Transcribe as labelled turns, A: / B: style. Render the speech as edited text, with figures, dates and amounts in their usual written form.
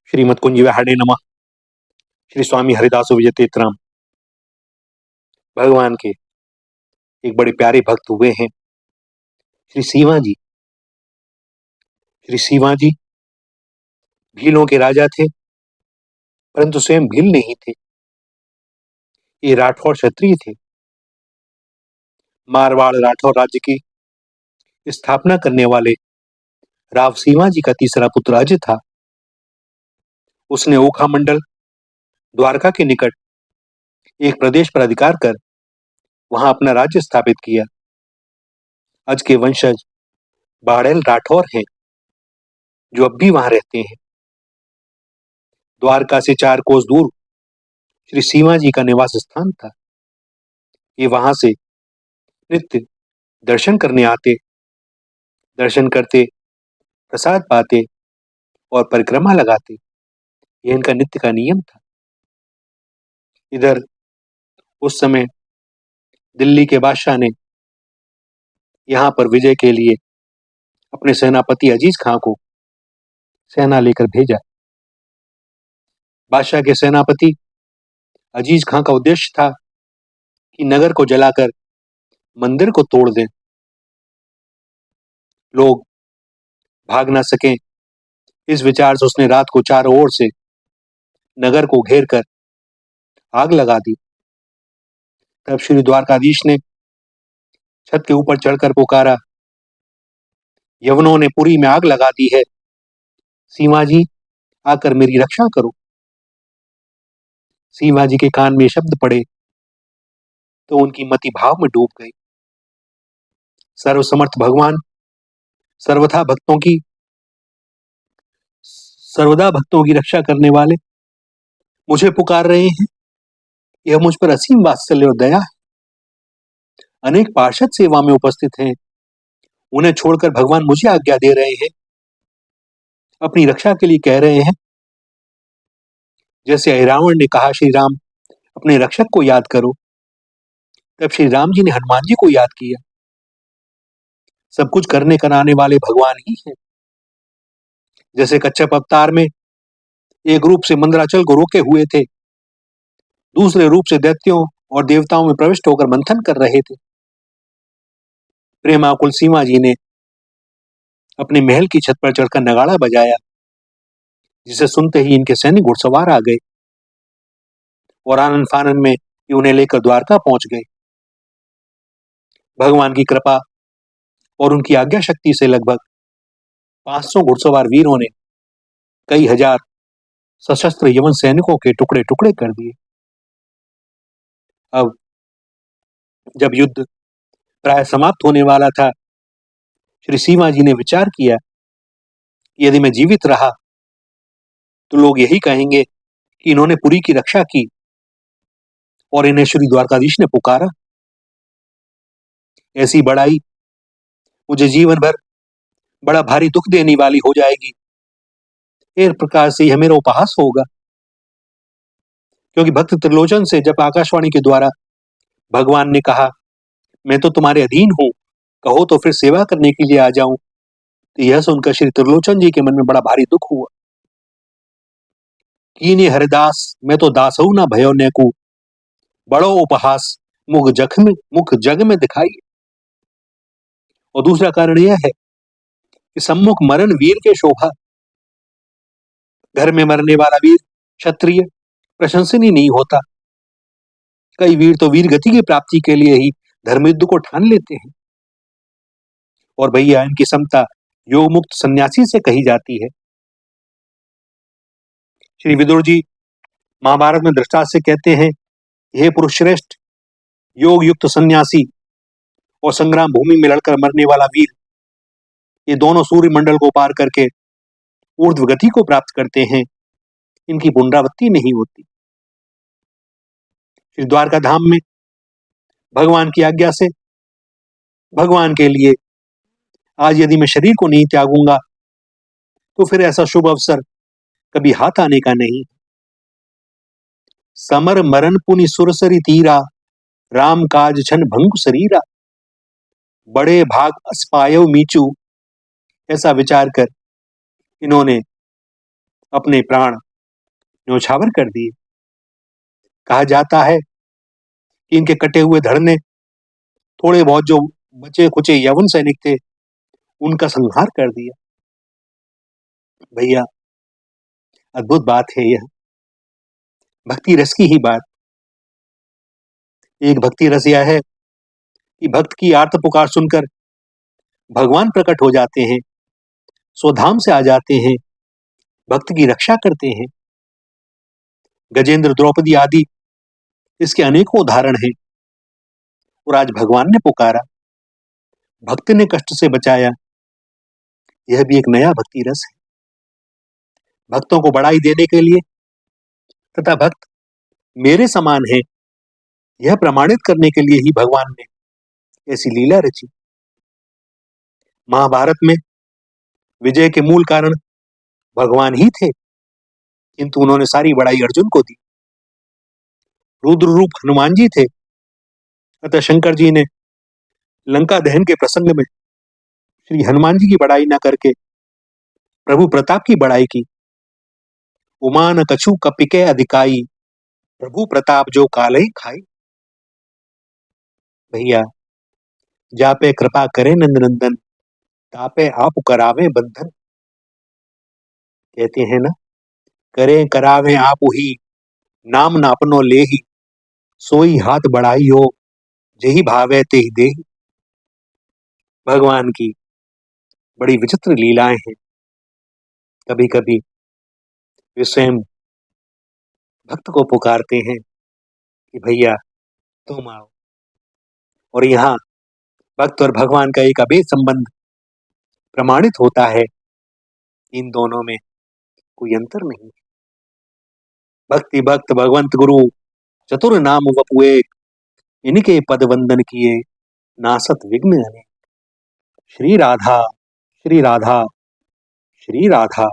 A: श्रीमद कुंज विहारे नमः। श्री स्वामी हरिदास विजय तीर्थराम भगवान के एक बड़े प्यारे भक्त हुए हैं श्री सीवा जी। श्री सीवा जी भीलों के राजा थे, परंतु स्वयं भील नहीं थे। ये राठौर क्षत्रिय थे। मारवाड़ राठौर राज्य की स्थापना करने वाले राव सीवा जी का तीसरा पुत्र अजय था। उसने ओखा मंडल द्वारका के निकट एक प्रदेश पर अधिकार कर वहां अपना राज्य स्थापित किया। अज के वंशज बाड़ेल राठौर हैं, जो अब भी वहां रहते हैं। द्वारका से 4 कोस दूर श्री सीवा जी का निवास स्थान था। ये वहां से नित्य दर्शन करने आते, दर्शन करते, प्रसाद पाते और परिक्रमा लगाते। यह इनका नित्य का नियम था। इधर उस समय दिल्ली के बादशाह ने यहां पर विजय के लिए अपने सेनापति अजीज खां को सेना लेकर भेजा। बादशाह के सेनापति अजीज खां का उद्देश्य था कि नगर को जलाकर मंदिर को तोड़ दें, लोग भाग ना सकें। इस विचार से उसने रात को चारों ओर से नगर को घेर कर आग लगा दी। तब श्री द्वारकाधीश ने छत के ऊपर चढ़कर पुकारा, यवनों ने पुरी में आग लगा दी है, सीमा जी आकर मेरी रक्षा करो। सीमा जी के कान में शब्द पड़े तो उनकी मति भाव में डूब गई। सर्वसमर्थ भगवान सर्वदा भक्तों की रक्षा करने वाले मुझे पुकार रहे हैं। यह मुझ पर असीम वात्सल्य और दया है। अनेक पार्षद सेवा में उपस्थित हैं, उन्हें छोड़कर भगवान मुझे आज्ञा दे रहे हैं, अपनी रक्षा के लिए कह रहे हैं। जैसे अहिरावण ने कहा, श्री राम अपने रक्षक को याद करो, तब श्री राम जी ने हनुमान जी को याद किया। सब कुछ करने कराने वाले भगवान ही हैं। जैसे कच्छप अवतार में एक रूप से मंदराचल को रोके हुए थे, दूसरे रूप से दैत्यों और देवताओं में प्रविष्ट होकर मंथन कर रहे थे। प्रेमाकुल सीमा जी ने अपने महल की छत पर चढ़कर नगाड़ा बजाया, जिसे सुनते ही इनके सैनिक घुड़सवार आ गए और आनंद फानंद में उन्हें लेकर द्वारका पहुंच गए। भगवान की कृपा और उनकी आज्ञा शक्ति से लगभग 500 घुड़सवार वीरों ने कई हजार सशस्त्र यवन सैनिकों के टुकड़े टुकड़े कर दिए। अब जब युद्ध प्राय समाप्त होने वाला था, श्री सीमा जी ने विचार किया, यदि मैं जीवित रहा तो लोग यही कहेंगे कि इन्होंने पुरी की रक्षा की और इन्हें श्री द्वारकाधीश ने पुकारा। ऐसी बड़ाई मुझे जीवन भर बड़ा भारी दुख देने वाली हो जाएगी। इस प्रकार से यह मेरा उपहास होगा, क्योंकि भक्त त्रिलोचन से जब आकाशवाणी के द्वारा भगवान ने कहा, मैं तो तुम्हारे अधीन हूं, कहो तो फिर सेवा करने के लिए आ जाऊं, तो यह सुनकर श्री त्रिलोचन जी के मन में बड़ा भारी दुख हुआ। कीने हरिदास मैं तो दासहु ना भयो नेकू, बड़ो उपहास मुख जग में दिखाई। और दूसरा कारण यह है कि सम्मुख मरण वीर के शोभा। घर में मरने वाला वीर क्षत्रिय प्रशंसनीय नहीं होता। कई वीर तो वीर गति की प्राप्ति के लिए ही धर्म युद्ध को ठान लेते हैं। और भैया इनकी समता योग मुक्त सन्यासी से कही जाती है। श्री विदुर जी महाभारत में दृष्टांत से कहते हैं, हे पुरुष श्रेष्ठ, योग युक्त सन्यासी और संग्राम भूमि में लड़कर मरने वाला वीर, ये दोनों सूर्य मंडल को पार करके ऊर्ध्व गति को प्राप्त करते हैं। इनकी पुनरावृत्ति नहीं होती। श्री द्वारका धाम में भगवान की आज्ञा से भगवान के लिए आज यदि मैं शरीर को नहीं त्यागूंगा तो फिर ऐसा शुभ अवसर कभी हाथ आने का नहीं। समर मरण पुनि सुरसरी तीरा, राम काज छन भंगु शरीरा, बड़े भाग अस्पायो मीचू। ऐसा विचार कर इन्होंने अपने प्राण न्यौछावर कर दिए। कहा जाता है कि इनके कटे हुए धड़ ने थोड़े बहुत जो बचे कुचे यवन सैनिक थे उनका संहार कर दिया। भैया, अद्भुत बात है यह, भक्ति रस की ही बात। एक भक्ति रस यह है कि भक्त की आर्त पुकार सुनकर भगवान प्रकट हो जाते हैं, स्वधाम से आ जाते हैं, भक्त की रक्षा करते हैं। गजेंद्र, द्रौपदी आदि इसके अनेकों उदाहरण हैं। और आज भगवान ने पुकारा, भक्त ने कष्ट से बचाया, यह भी एक नया भक्ति रस है। भक्तों को बढ़ाई देने के लिए तथा भक्त मेरे समान है यह प्रमाणित करने के लिए ही भगवान ने ऐसी लीला रची। महाभारत में विजय के मूल कारण भगवान ही थे, किंतु उन्होंने सारी बड़ाई अर्जुन को दी। रुद्र रूप हनुमान जी थे, अतः शंकर जी ने लंका दहन के प्रसंग में श्री हनुमान जी की बड़ाई न करके प्रभु प्रताप की बड़ाई की। उमा न कछु कपिके अधिकाई, प्रभु प्रताप जो काल ही खाई। भैया, जापे कृपा करे नंदनंदन, तापे आप करावे बंधन। कहते हैं ना, करे करावे आप ही, नाम न अपनो ले ही, सोई हाथ बढ़ाई हो, जेहि भावे तेहि देहि। भगवान की बड़ी विचित्र लीलाएं हैं। कभी कभी वे स्वयं भक्त को पुकारते हैं कि भैया तुम आओ, और यहाँ भक्त और भगवान का एक अभेद संबंध प्रमाणित होता है। इन दोनों में कोई अंतर नहीं। भक्ति भक्त भगवंत गुरु चतुर नाम वपु एक, इनके पद वंदन किए नासत विघ्न अनेक। श्री राधा, श्री राधा, श्री राधा।